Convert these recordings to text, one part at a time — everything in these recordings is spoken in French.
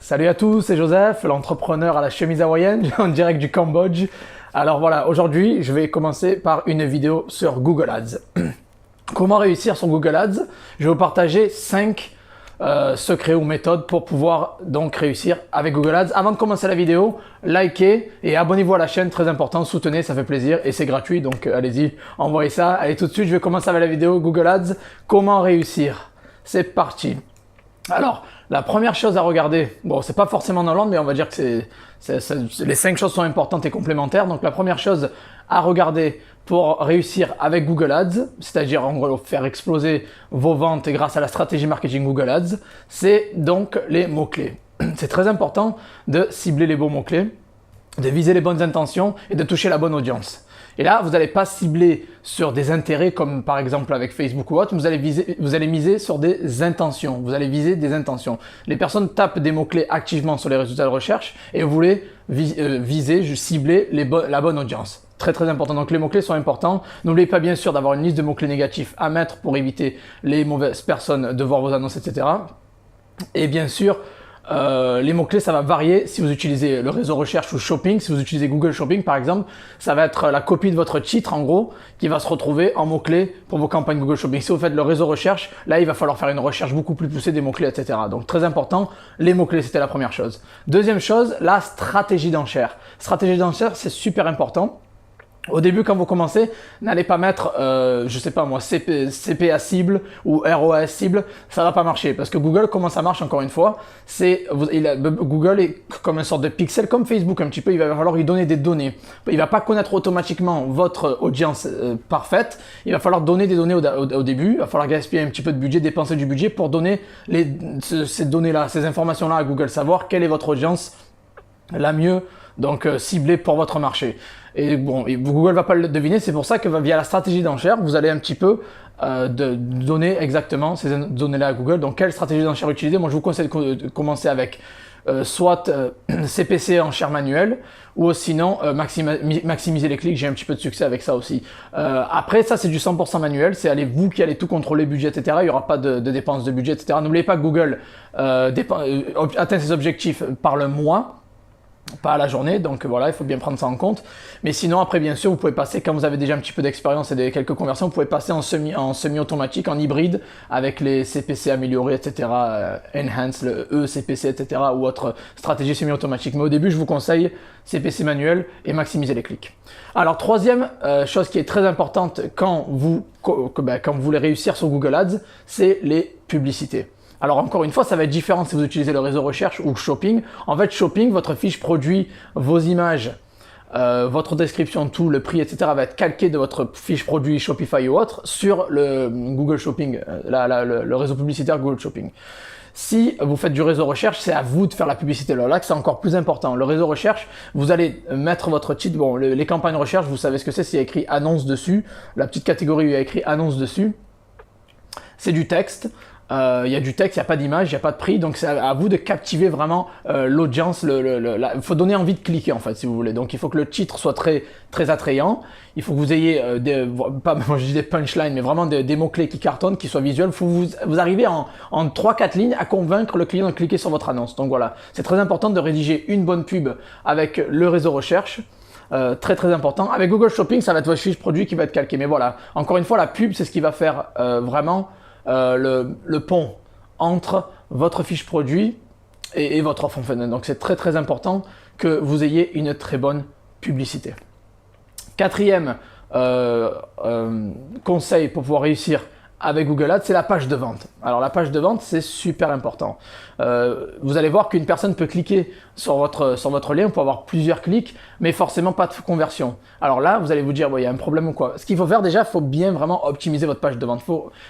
Salut à tous, c'est Joseph, l'entrepreneur à la chemise hawaïenne, en direct du Cambodge. Alors voilà, aujourd'hui, je vais commencer par une vidéo sur Google Ads. Comment réussir sur Google Ads? Je vais vous partager 5 secrets ou méthodes pour pouvoir donc réussir avec Google Ads. Avant de commencer la vidéo, likez et abonnez-vous à la chaîne, très important, soutenez, ça fait plaisir et c'est gratuit, donc allez-y, envoyez ça. Allez tout de suite, je vais commencer avec la vidéo Google Ads. Comment réussir? C'est parti. Alors, la première chose à regarder, bon, c'est pas forcément dans l'ordre, mais on va dire que les 5 choses sont importantes et complémentaires. Donc, la première chose à regarder pour réussir avec Google Ads, c'est-à-dire en gros faire exploser vos ventes grâce à la stratégie marketing Google Ads, c'est donc les mots-clés. C'est très important de cibler les bons mots-clés, de viser les bonnes intentions et de toucher la bonne audience. Et là, vous n'allez pas cibler sur des intérêts comme par exemple avec Facebook ou autre, vous allez miser sur des intentions. Vous allez viser des intentions. Les personnes tapent des mots-clés activement sur les résultats de recherche et vous voulez cibler la bonne audience. Très très important. Donc les mots-clés sont importants. N'oubliez pas bien sûr d'avoir une liste de mots-clés négatifs à mettre pour éviter les mauvaises personnes de voir vos annonces, etc. Et bien sûr, les mots-clés, ça va varier si vous utilisez le réseau recherche ou shopping. Si vous utilisez Google Shopping, par exemple, ça va être la copie de votre titre, en gros, qui va se retrouver en mots-clés pour vos campagnes Google Shopping. Si vous faites le réseau recherche, là, il va falloir faire une recherche beaucoup plus poussée des mots-clés, etc. Donc, très important, les mots-clés, c'était la première chose. Deuxième chose, la stratégie d'enchère. Stratégie d'enchère, c'est super important. Au début, quand vous commencez, n'allez pas mettre, je sais pas moi, CPA cible ou ROAS cible, ça va pas marcher parce que Google, comment ça marche encore une fois, Google est comme une sorte de pixel, comme Facebook un petit peu. Il va falloir lui donner des données. Il va pas connaître automatiquement votre audience parfaite. Il va falloir donner des données au début. Il va falloir gaspiller un petit peu de budget, dépenser du budget pour donner ces données-là, ces informations-là à Google, savoir quelle est votre audience la mieux donc ciblée pour votre marché. Et bon, Google va pas le deviner, c'est pour ça que via la stratégie d'enchère, vous allez un petit peu donner exactement ces données-là à Google. Donc, quelle stratégie d'enchère utiliser? Moi, je vous conseille de commencer avec soit CPC enchère manuelle ou sinon maximiser les clics. J'ai un petit peu de succès avec ça aussi. Après, ça, c'est du 100% manuel. C'est vous qui allez tout contrôler, budget, etc. Il n'y aura pas de dépenses de budget, etc. N'oubliez pas que Google atteint ses objectifs par le mois, pas à la journée, donc voilà, il faut bien prendre ça en compte. Mais sinon, après, bien sûr, vous pouvez passer, quand vous avez déjà un petit peu d'expérience et quelques conversions, vous pouvez passer en semi-automatique, en hybride, avec les CPC améliorés, etc., Enhance, le ECPC, etc., ou autre stratégie semi-automatique. Mais au début, je vous conseille CPC manuel et maximiser les clics. Alors, troisième chose qui est très importante quand vous voulez réussir sur Google Ads, c'est les publicités. Alors encore une fois, ça va être différent si vous utilisez le réseau recherche ou shopping. En fait, shopping, votre fiche produit, vos images, votre description, tout, le prix, etc. va être calqué de votre fiche produit Shopify ou autre sur le Google Shopping, le réseau publicitaire Google Shopping. Si vous faites du réseau recherche, c'est à vous de faire la publicité. Là, c'est encore plus important. Le réseau recherche, vous allez mettre votre titre. Bon, les campagnes recherche, vous savez ce que c'est. S'il y a écrit annonce dessus, la petite catégorie où il y a écrit annonce dessus, c'est du texte. Il y a du texte, il n'y a pas d'image, il n'y a pas de prix, donc c'est à vous de captiver vraiment l'audience. Il faut donner envie de cliquer en fait, si vous voulez. Donc il faut que le titre soit très très attrayant. Il faut que vous ayez moi je dis des punchlines, mais vraiment des mots clés qui cartonnent, qui soient visuels. Il faut vous arriver en 3-4 lignes à convaincre le client de cliquer sur votre annonce. Donc voilà, c'est très important de rédiger une bonne pub avec le réseau recherche. Très très important. Avec Google Shopping, ça va être votre fiche produit qui va être calqué. Mais voilà, encore une fois, la pub, c'est ce qui va faire vraiment le pont entre votre fiche produit et votre offre en funnel. Donc c'est très très important que vous ayez une très bonne publicité. Quatrième conseil pour pouvoir réussir avec Google Ads, c'est la page de vente. Alors la page de vente, c'est super important. Vous allez voir qu'une personne peut cliquer sur votre lien, on peut avoir plusieurs clics, mais forcément pas de conversion. Alors là, vous allez vous dire, il y a un problème ou quoi? Ce qu'il faut faire déjà, il faut bien vraiment optimiser votre page de vente.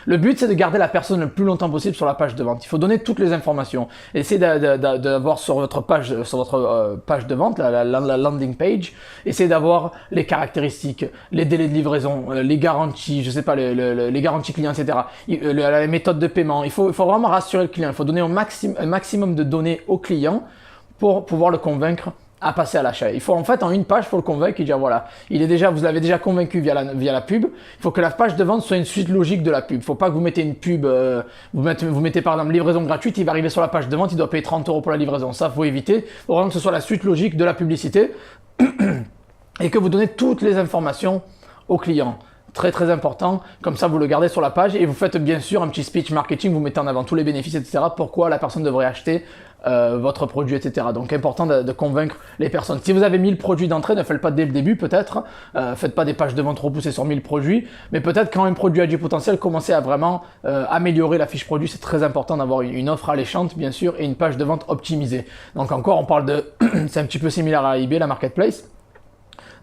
Le but, c'est de garder la personne le plus longtemps possible sur la page de vente. Il faut donner toutes les informations. Essayez d'avoir sur votre page de vente, la landing page, essayez d'avoir les caractéristiques, les délais de livraison, les garanties, je sais pas, les garanties clients, etc. La méthode de paiement. Il faut vraiment rassurer le client. Il faut donner un maximum de données au client pour pouvoir le convaincre à passer à l'achat. Il faut en fait en une page, il faut le convaincre et dire voilà, vous l'avez déjà convaincu via la pub. Il faut que la page de vente soit une suite logique de la pub. Il ne faut pas que vous mettez une pub, vous mettez par exemple livraison gratuite, il va arriver sur la page de vente, il doit payer 30 € pour la livraison. Ça, il faut éviter. Il faut vraiment que ce soit la suite logique de la publicité et que vous donnez toutes les informations au client. Très très important, comme ça vous le gardez sur la page et vous faites bien sûr un petit speech marketing, vous mettez en avant tous les bénéfices, etc. Pourquoi la personne devrait acheter votre produit, etc. Donc important de convaincre les personnes. Si vous avez 1000 produits d'entrée, ne faites pas dès le début peut-être, faites pas des pages de vente repoussées sur 1000 produits, mais peut-être quand un produit a du potentiel, commencez à vraiment améliorer la fiche produit. C'est très important d'avoir une offre alléchante bien sûr et une page de vente optimisée. Donc encore on parle de, c'est un petit peu similaire à eBay, la marketplace,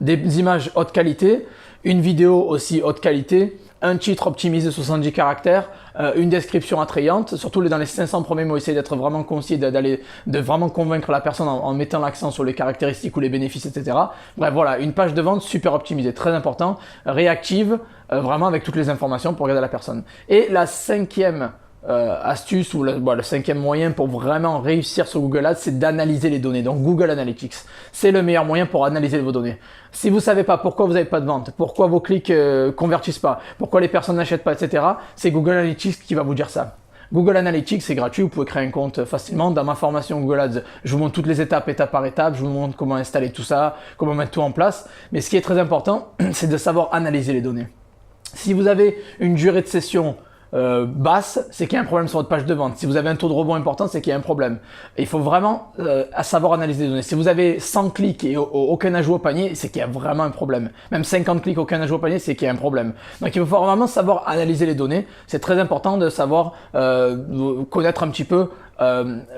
des images haute qualité, une vidéo aussi haute qualité, un titre optimisé 70 caractères, une description attrayante, surtout dans les 500 premiers mots, essayez d'être vraiment concis, de vraiment convaincre la personne en mettant l'accent sur les caractéristiques ou les bénéfices, etc. Bref, voilà, une page de vente super optimisée, très important, réactive, vraiment avec toutes les informations pour regarder la personne. Et la cinquième astuce ou le 5e moyen pour vraiment réussir sur Google Ads, c'est d'analyser les données. Donc Google Analytics, c'est le meilleur moyen pour analyser vos données. Si vous savez pas pourquoi vous n'avez pas de vente, pourquoi vos clics convertissent pas, pourquoi les personnes n'achètent pas, etc., c'est Google Analytics qui va vous dire ça. Google Analytics, c'est gratuit, vous pouvez créer un compte facilement. Dans ma formation Google Ads, je vous montre toutes les étapes par étape, je vous montre comment installer tout ça, comment mettre tout en place. Mais ce qui est très important, c'est de savoir analyser les données. Si vous avez une durée de session basse, c'est qu'il y a un problème sur votre page de vente. Si vous avez un taux de rebond important, c'est qu'il y a un problème. Et il faut vraiment savoir analyser les données. Si vous avez 100 clics et aucun ajout au panier, c'est qu'il y a vraiment un problème. Même 50 clics, aucun ajout au panier, c'est qu'il y a un problème. Donc il faut vraiment savoir analyser les données. C'est très important de savoir connaître un petit peu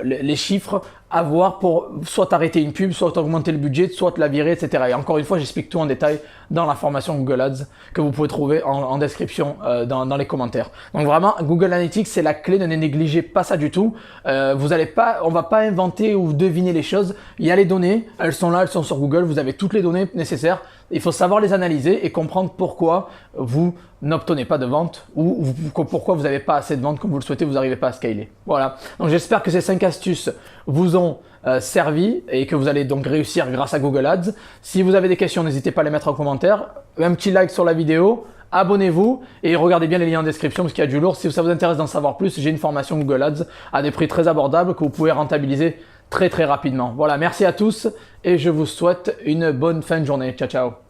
les chiffres à voir pour soit arrêter une pub, soit augmenter le budget, soit la virer, etc. Et encore une fois, j'explique tout en détail dans la formation Google Ads que vous pouvez trouver en description dans les commentaires. Donc vraiment, Google Analytics, c'est la clé, ne négligez pas ça du tout. On va pas inventer ou deviner les choses. Il y a les données, elles sont là, elles sont sur Google, vous avez toutes les données nécessaires. Il faut savoir les analyser et comprendre pourquoi vous n'obtenez pas de vente ou pourquoi vous n'avez pas assez de ventes comme vous le souhaitez, vous n'arrivez pas à scaler. Voilà. Donc j'espère que ces 5 astuces vous ont servi et que vous allez donc réussir grâce à Google Ads. Si vous avez des questions, n'hésitez pas à les mettre en commentaire. Un petit like sur la vidéo. Abonnez-vous et regardez bien les liens en description parce qu'il y a du lourd. Si ça vous intéresse d'en savoir plus, j'ai une formation Google Ads à des prix très abordables que vous pouvez rentabiliser très rapidement. Voilà, merci à tous et je vous souhaite une bonne fin de journée. Ciao, ciao.